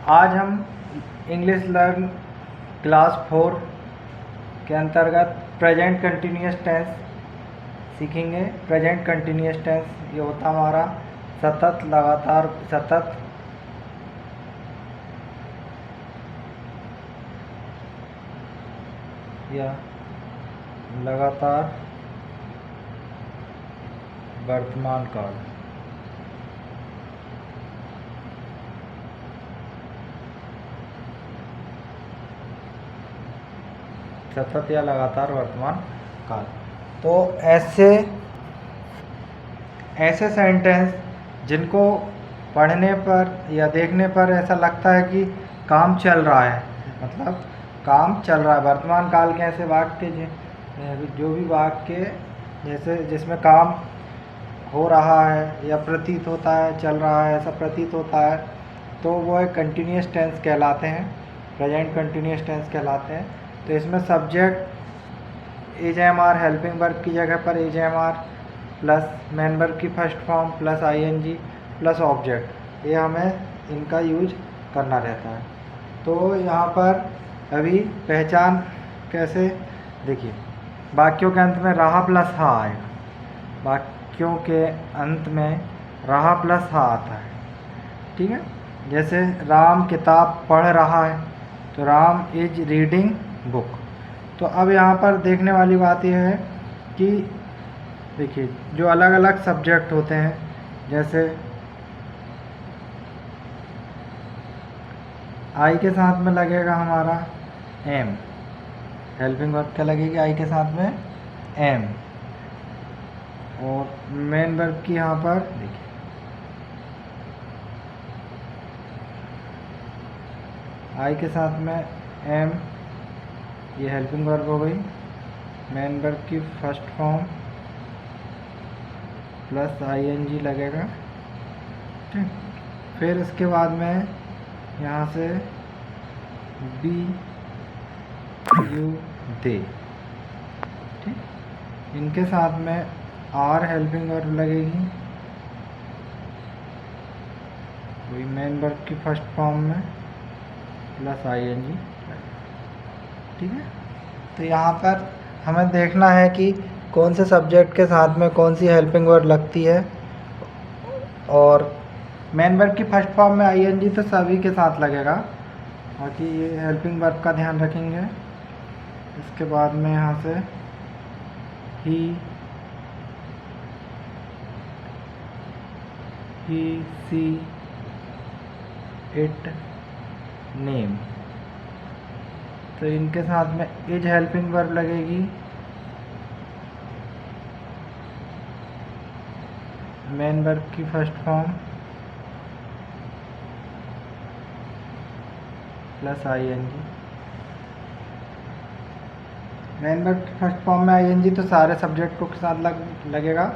आज हम English learn class 4 के अंतर्गत प्रेजेंट कंटिन्यूअस टेंस सीखेंगे। प्रेजेंट कंटिन्यूअस टेंस ये होता हमारा सतत, लगातार, सतत या लगातार वर्तमान काल। सतत या लगातार वर्तमान काल। तो ऐसे सेंटेंस जिनको पढ़ने पर या देखने पर ऐसा लगता है कि काम चल रहा है, मतलब काम चल रहा है। वर्तमान काल के ऐसे वाक्य जो भी वाक्य जैसे जिसमें काम हो रहा है या प्रतीत होता है, चल रहा है, ऐसा प्रतीत होता है, तो वो एक कंटिन्यूअस टेंस कहलाते हैं, प्रेजेंट कंटिन्यूअस टेंस कहलाते हैं। तो इसमें subject is am are helping verb की जगह पर is am are plus main verb की first form plus ING plus object, ये हमें इनका यूज करना रहता है। तो यहाँ पर अभी पहचान कैसे, देखिए वाक्यों के अंत में रहा प्लस हा आएगा। वाक्यों के अंत में रहा प्लस हा आता है, ठीक है। जैसे राम किताब पढ़ रहा है, तो राम इज रीडिंग बुक। तो अब यहाँ पर देखने वाली बात यह है कि देखिए जो अलग अलग सब्जेक्ट होते हैं, जैसे आई के साथ में लगेगा हमारा एम, हेल्पिंग वर्ब क्या लगेगी आई के साथ में एम, और मेन वर्ब की यहाँ पर देखिए आई के साथ में एम, ये हेल्पिंग वर्ब हो गई। मेन वर्ब की फर्स्ट फॉर्म प्लस आईएनजी लगेगा, ठीक। फिर इसके बाद में यहाँ से बी यू दे, ठीक। इनके साथ में आर हेल्पिंग वर्ब लगेगी, वही मेन वर्ब की फर्स्ट फॉर्म में प्लस आईएनजी, ठीक है। तो यहाँ पर हमें देखना है कि कौन से सब्जेक्ट के साथ में कौन सी हेल्पिंग वर्ब लगती है, और मेन वर्ब की फर्स्ट फॉर्म में आईएनजी तो सभी के साथ लगेगा, बाकी ये हेल्पिंग वर्ब का ध्यान रखेंगे। इसके बाद में यहाँ से ही सी इट नेम, तो इनके साथ में इज हेल्पिंग वर्ब लगेगी, मेन वर्ब की first form plus ING. Main verb की फर्स्ट फॉर्म में आईएनजी तो सारे सब्जेक्ट को के साथ लगेगा,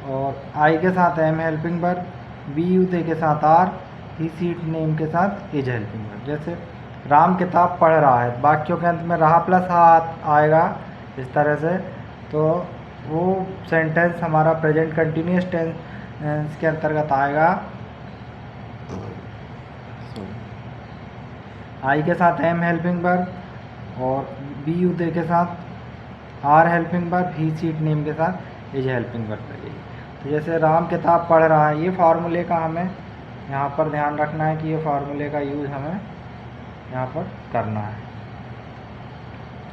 और आई के साथ am helping verb, we you they के साथ आर, ही सीट नेम के साथ इज हेल्पिंग वर्ब। जैसे राम किताब पढ़ रहा है, वाक्यों के अंत में रहा प्लस हा आएगा इस तरह से, तो वो सेंटेंस हमारा प्रेजेंट कंटिन्यूअस टेंस के अंतर्गत आएगा। आई के साथ एम हेल्पिंग वर्ब और बी यू दे के साथ are helping verb, he she it name के साथ इज हेल्पिंग वर्ब लगेगी। तो जैसे राम किताब पढ़ रहा है, ये फार्मूले का हमें यहाँ पर ध्यान रखना है कि ये फार्मूले का यूज़ हमें यहाँ पर करना है,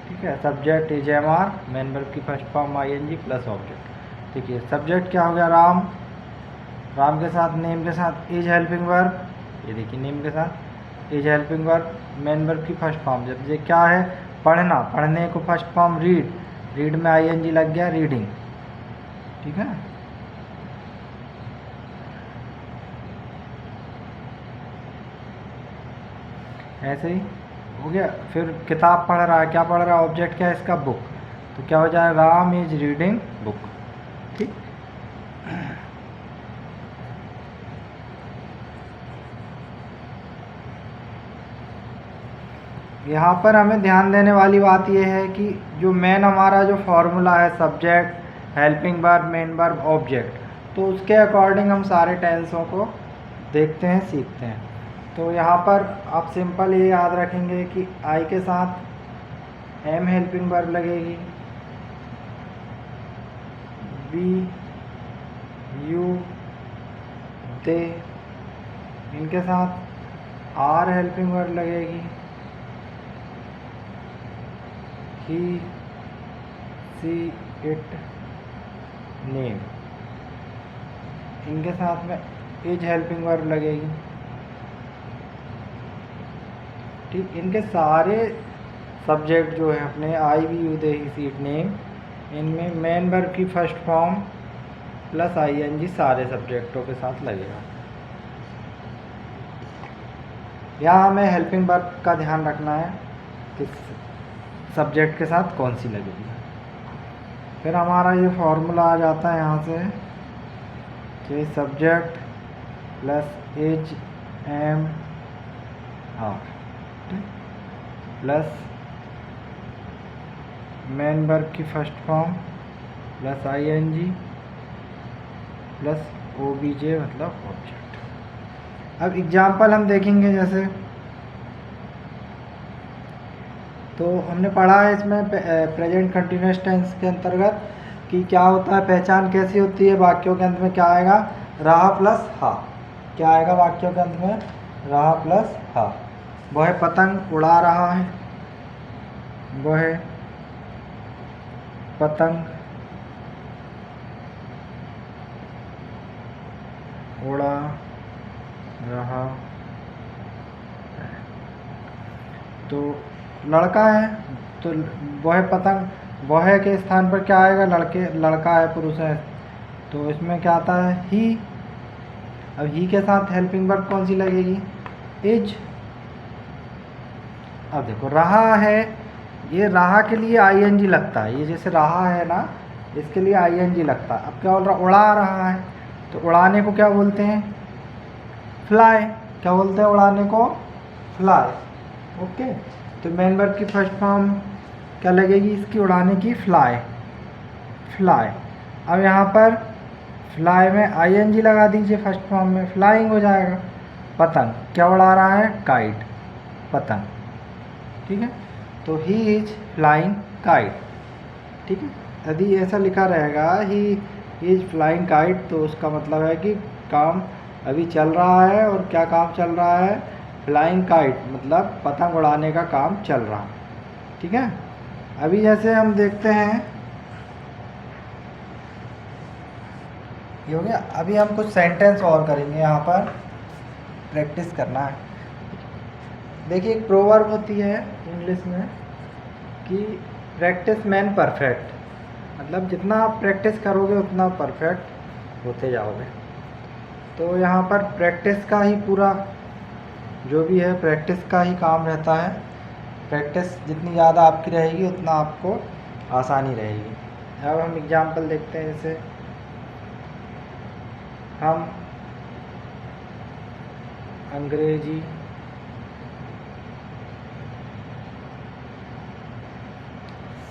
ठीक है। Subject is am are, main verb की first form ING plus object. देखिए सब्जेक्ट क्या हो गया राम, राम के साथ नेम के साथ इज हेल्पिंग वर्ब, ये देखिए नेम के साथ is helping verb, main verb की फर्स्ट फॉर्म। जब ये क्या है पढ़ना, पढ़ने को फर्स्ट फॉर्म रीड, रीड में आईएनजी लग गया रीडिंग, ठीक है। ऐसे ही हो गया। फिर किताब पढ़ रहा है, क्या पढ़ रहा है, ऑब्जेक्ट क्या है इसका बुक, तो क्या हो जाए राम इज रीडिंग बुक, ठीक। यहाँ पर हमें ध्यान देने वाली बात यह है कि जो मेन हमारा जो फॉर्मूला है subject helping verb main verb object, तो उसके अकॉर्डिंग हम सारे टेंसों को देखते हैं, सीखते हैं। तो यहाँ पर आप सिंपल ये याद रखेंगे कि आई के साथ एम हेल्पिंग वर्ब लगेगी, वी, यू, दे, इनके साथ आर हेल्पिंग वर्ब लगेगी, ही, सी, इट, नेम, इनके साथ में इज हेल्पिंग वर्ब लगेगी। ठीक, इनके सारे सब्जेक्ट जो है अपने I, we, you, they, he, she, it, name, इनमें मेन वर्ब की फर्स्ट फॉर्म प्लस आईएनजी सारे सब्जेक्टों के साथ लगेगा। यहाँ हमें हेल्पिंग वर्ब का ध्यान रखना है कि सब्जेक्ट के साथ कौन सी लगेगी। फिर हमारा ये फॉर्मूला आ जाता है यहाँ से कि subject plus is am are plus main verb की first form plus ING plus OBJ मतलब ऑब्जेक्ट। अब एग्जाम्पल हम देखेंगे, जैसे तो हमने पढ़ा है इसमें प्रेजेंट कंटिन्यूअस टेंस के अंतर्गत कि क्या होता है, पहचान कैसी होती है। वाक्यों के अंत में क्या आएगा, रहा प्लस हा। क्या आएगा वाक्यों के अंत में, रहा प्लस हा। वह पतंग उड़ा रहा है, वह पतंग उड़ा रहा है। तो लड़का है तो वह पतंग, वह के स्थान पर क्या आएगा, लड़का है, पुरुष है, तो इसमें क्या आता है, ही। अब ही के साथ हेल्पिंग वर्ब कौन सी लगेगी, इज। अब देखो रहा है, ये रहा के लिए आईएनजी लगता है, ये जैसे रहा है ना, इसके लिए आईएनजी लगता है। अब क्या बोल रहा, उड़ा रहा है, तो उड़ाने को क्या बोलते हैं, फ्लाई। क्या बोलते हैं उड़ाने को, फ्लाई। ओके, तो मेन वर्ब की फर्स्ट फॉर्म क्या लगेगी इसकी, उड़ाने की, फ्लाई, फ्लाई। अब यहाँ पर फ्लाई में आईएनजी लगा दीजिए फर्स्ट फॉर्म में, फ्लाइंग हो जाएगा। पतंग, क्या उड़ा रहा है, काइट, पतंग। ठीक है, तो ही इज फ्लाइंग काइट। ठीक है, यदि ऐसा लिखा रहेगा ही इज फ्लाइंग काइट, तो उसका मतलब है कि काम अभी चल रहा है। और क्या काम चल रहा है, फ्लाइंग काइट, मतलब पतंग उड़ाने का काम चल रहा है। ठीक है, अभी जैसे हम देखते हैं, ये हो गया। अभी हम कुछ सेंटेंस और करेंगे, यहाँ पर प्रैक्टिस करना है। देखिए, एक प्रोवर्ब होती है इंग्लिश में कि प्रैक्टिस मैन परफेक्ट, मतलब जितना आप प्रैक्टिस करोगे उतना परफेक्ट होते जाओगे। तो यहाँ पर प्रैक्टिस का ही पूरा जो भी है, प्रैक्टिस का ही काम रहता है। प्रैक्टिस जितनी ज़्यादा आपकी रहेगी उतना आपको आसानी रहेगी। अब हम एग्जाम्पल देखते हैं, जैसे हम अंग्रेजी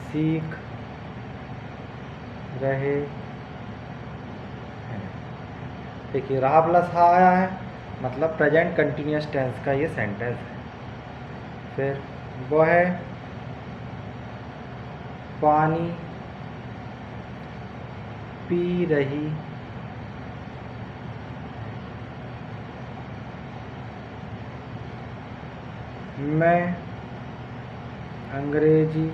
सीख रहे हैं। देखिए, रहा प्लस हा आया है, मतलब प्रेजेंट कंटिन्यूअस टेंस का ये सेंटेंस है। फिर वह पानी पी रही मैं अंग्रेजी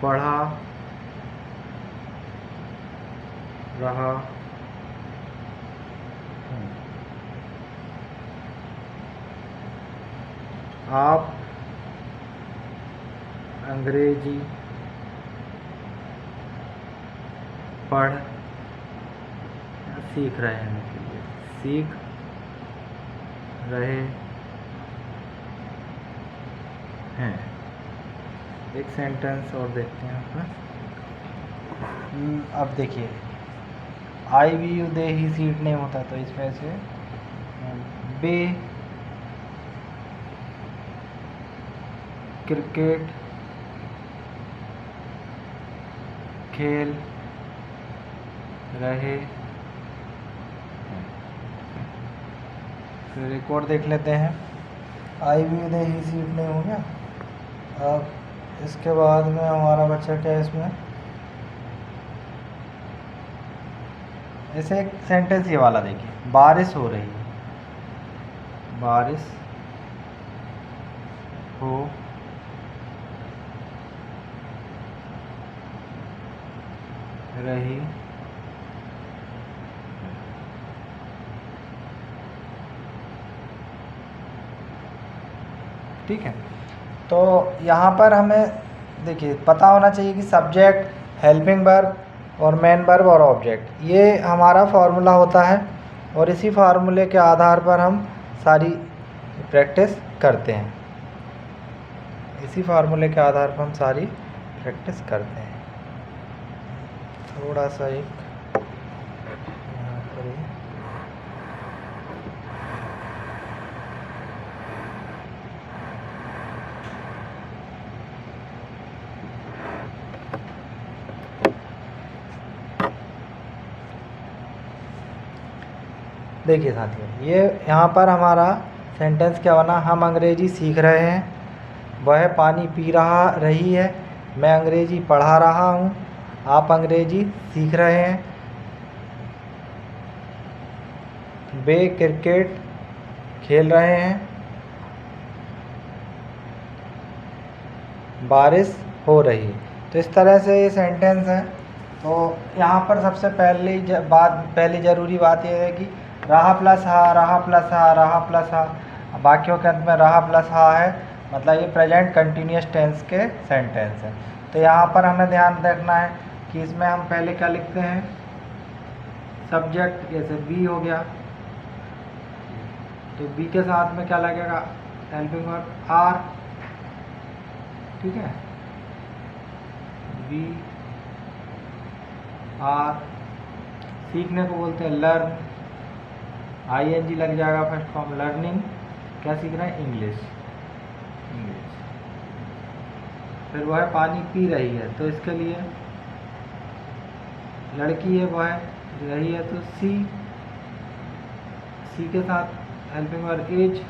पढ़ा रहा हूँ। आप अंग्रेजी पढ़ सीख रहे हैं, सीख रहे हैं। एक सेंटेंस और देखते हैं यहाँ पर। अब देखिए, I, we, you, they, he, she, it, name होता है, तो इसमें से बे क्रिकेट खेल रहे हैं। फिर एक और देख लेते हैं, आई भी दे ही सीट नहीं हो गया। अब इसके बाद में हमारा बच्चा क्या है इसमें, ऐसे एक सेंटेंस ये वाला देखिए, बारिश हो रही है, बारिश हो रही, ठीक है। तो यहाँ पर हमें देखिए पता होना चाहिए कि सब्जेक्ट, हेल्पिंग वर्ब और मेन वर्ब और ऑब्जेक्ट, ये हमारा फार्मूला होता है और इसी फार्मूले के आधार पर हम सारी प्रैक्टिस करते हैं। इसी फार्मूले के आधार पर हम सारी प्रैक्टिस करते हैं। थोड़ा सा एक यहाँ पर देखिए साथियों, ये यहाँ पर हमारा सेंटेंस क्या बना, हम अंग्रेजी सीख रहे हैं, वह पानी पी रही है, मैं अंग्रेजी पढ़ा रहा हूँ, आप अंग्रेजी सीख रहे हैं, वे क्रिकेट खेल रहे हैं, बारिश हो रही है। तो इस तरह से ये सेंटेंस है। तो यहाँ पर सबसे पहली ज़रूरी बात यह है कि रहा प्लस हा, रहा प्लस हा, रहा प्लस हा, वाक्यों के अंत में रहा प्लस हा है, मतलब ये प्रेजेंट कंटिन्यूस टेंस के सेंटेंस है। तो यहाँ पर हमें ध्यान रखना है कि इसमें हम पहले क्या लिखते हैं, सब्जेक्ट, जैसे बी हो गया, तो बी के साथ में क्या लगेगा, हेल्पिंग वर्ब आर, ठीक है, बी आर, सीखने को बोलते हैं लर्न, ING लग जाएगा फर्स्ट फॉर्म, लर्निंग, क्या सीख रहे हैं, इंग्लिश। फिर वह पानी पी रही है, तो इसके लिए लड़की है, वह रही है तो सी के साथ helping verb is,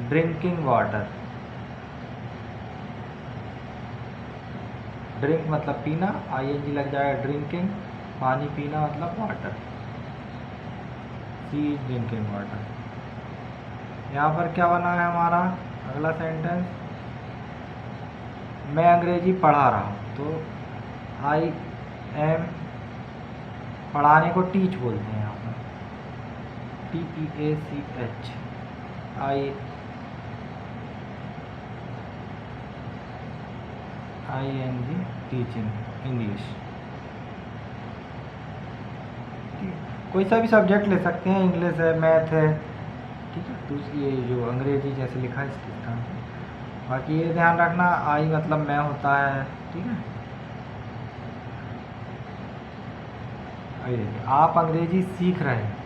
drinking water, drink मतलब पीना, ING लग जाएगा, ड्रिंकिंग, पानी पीना मतलब water, she is drinking water. यहाँ पर क्या बना है हमारा अगला सेंटेंस, मैं अंग्रेजी पढ़ा रहा हूँ, तो आई एम, पढ़ाने को टीच बोलते हैं यहाँ पर, TEACH, ING, टीचिंग, इंग्लिश। कोई सा भी सब्जेक्ट ले सकते हैं, इंग्लिश है, मैथ है, ठीक है, तो ये जो अंग्रेजी जैसे लिखा है इसके स्थान पर। बाकी ये ध्यान रखना, आई मतलब मैं होता है, ठीक है। आप अंग्रेजी सीख रहे हैं,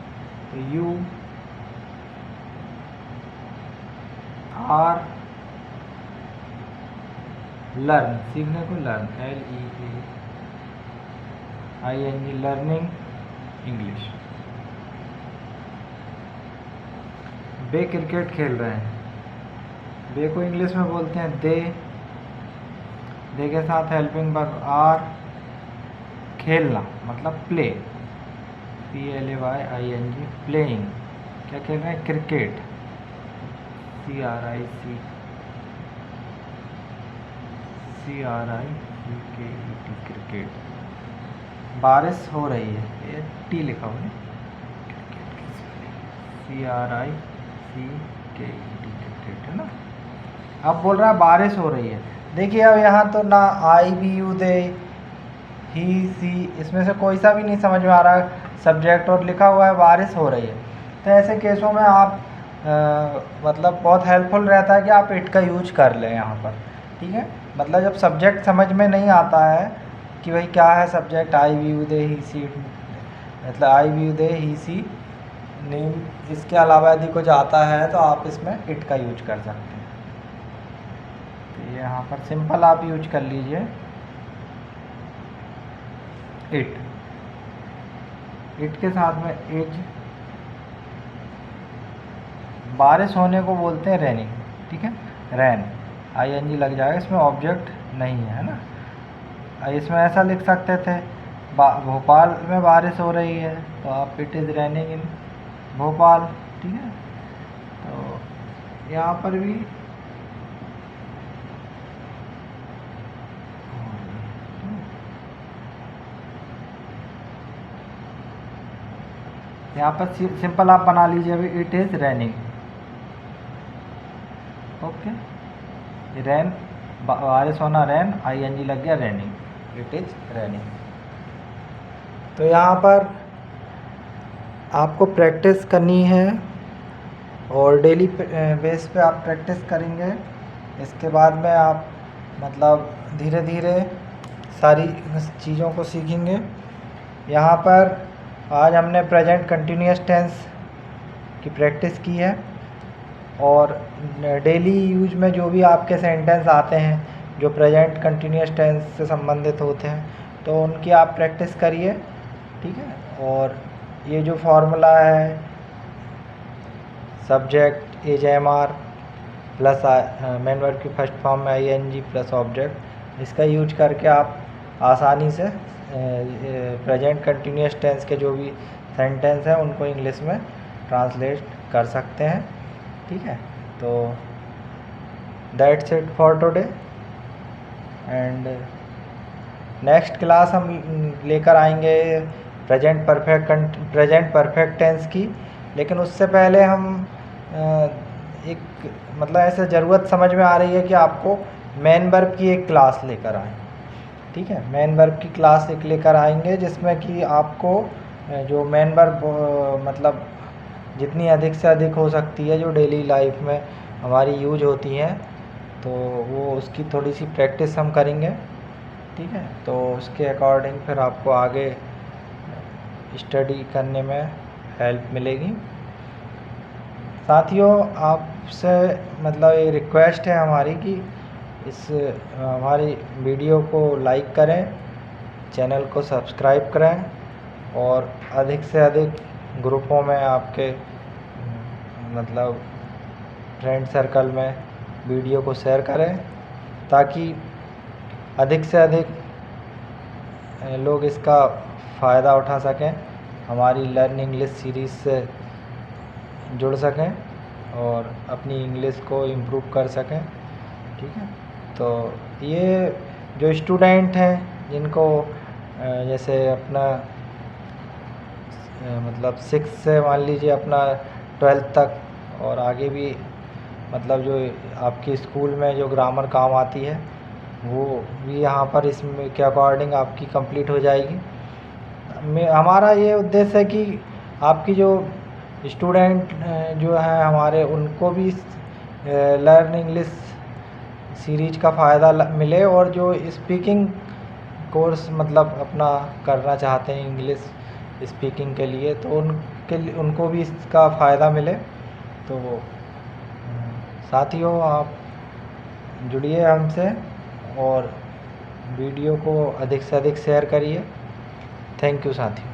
तो यू आर लर्न, सीखने को लर्न, LEARNING, लर्निंग इंग्लिश। वे क्रिकेट खेल रहे हैं, वे को इंग्लिश में बोलते हैं दे के साथ हेल्पिंग वर्ब आर, खेलना मतलब प्ले, PLAYING, प्लेइंग, क्या खेल रहे हैं, क्रिकेट, CRICKET, क्रिकेट। बारिश हो रही है, ये टी लिखा हुआ है, CRICKET, क्रिकेट है ना। अब बोल रहा है बारिश हो रही है, देखिए अब यहाँ तो ना आई भी यू दे ही सी, इसमें से कोई सा भी नहीं समझ में आ रहा, सब्जेक्ट और लिखा हुआ है बारिश हो रही है। तो ऐसे केसों में आप मतलब बहुत हेल्पफुल रहता है कि आप इट का यूज कर लें यहाँ पर, ठीक है। मतलब जब सब्जेक्ट समझ में नहीं आता है कि भाई क्या है सब्जेक्ट, आई भी यू दे ही सी, मतलब आई भी you they he C name, इसके अलावा यदि कुछ आता है तो आप इसमें इट का यूज कर सकते हैं। तो यहाँ पर सिंपल आप यूज कर लीजिए, इट, इट के साथ में इज, बारिश होने को बोलते हैं रेनिंग, ठीक है, रैन, ING लग जाएगा, इसमें ऑब्जेक्ट नहीं है ना। इसमें ऐसा लिख सकते थे भोपाल में बारिश हो रही है, तो आप इट इज़ रेनिंग इन भोपाल, ठीक है। तो यहाँ पर भी यहाँ पर सिंपल आप बना लीजिए अभी, इट इज़ रेनिंग, ओके, रैन, बारिश होना रैन, ING लग गया रेनिंग, इट इज़ रेनिंग। तो यहाँ पर आपको प्रैक्टिस करनी है और डेली बेस पे आप प्रैक्टिस करेंगे। इसके बाद में आप मतलब धीरे धीरे सारी चीज़ों को सीखेंगे। यहाँ पर आज हमने प्रेजेंट कंटिन्यूअस टेंस की प्रैक्टिस की है और डेली यूज में जो भी आपके सेंटेंस आते हैं जो प्रेजेंट कंटिन्यूअस टेंस से संबंधित होते हैं, तो उनकी आप प्रैक्टिस करिए, ठीक है। और ये जो फॉर्मूला है subject is MR plus main verb की फर्स्ट फॉर्म में ING प्लस ऑब्जेक्ट, इसका यूज करके आप आसानी से प्रेजेंट कंटिन्यूअस टेंस के जो भी सेंटेंस हैं उनको इंग्लिश में ट्रांसलेट कर सकते हैं, ठीक है। तो that's it for today and next class हम लेकर आएंगे प्रेजेंट परफेक्ट टेंस की। लेकिन उससे पहले हम एक मतलब ऐसे ज़रूरत समझ में आ रही है कि आपको मेन वर्ब की एक क्लास लेकर आएँ, ठीक है। मेन वर्ब की क्लास एक लेकर आएंगे जिसमें कि आपको जो मेन वर्ब मतलब जितनी अधिक से अधिक हो सकती है जो डेली लाइफ में हमारी यूज होती हैं, तो वो उसकी थोड़ी सी प्रैक्टिस हम करेंगे, ठीक है। तो उसके अकॉर्डिंग फिर आपको आगे स्टडी करने में हेल्प मिलेगी। साथियों, आपसे मतलब ये रिक्वेस्ट है हमारी कि इस हमारी वीडियो को लाइक करें, चैनल को सब्सक्राइब करें और अधिक से अधिक ग्रुपों में आपके मतलब फ्रेंड सर्कल में वीडियो को शेयर करें ताकि अधिक से अधिक लोग इसका फ़ायदा उठा सकें, हमारी लर्न इंग्लिश सीरीज़ से जुड़ सकें और अपनी इंग्लिश को इम्प्रूव कर सकें, ठीक है। तो ये जो स्टूडेंट हैं जिनको जैसे अपना मतलब 6 से मान लीजिए अपना 12th तक और आगे भी मतलब जो आपकी स्कूल में जो ग्रामर काम आती है वो भी यहाँ पर इसमें के अकॉर्डिंग आपकी कंप्लीट हो जाएगी। हमारा ये उद्देश्य है कि आपकी जो स्टूडेंट जो हैं हमारे उनको भी लर्न इंग्लिश सीरीज का फ़ायदा मिले और जो स्पीकिंग कोर्स मतलब अपना करना चाहते हैं इंग्लिश स्पीकिंग के लिए, तो उनको भी इसका फ़ायदा मिले। तो साथियों, आप जुड़िए हमसे और वीडियो को अधिक से अधिक शेयर करिए। थैंक यू साथियों।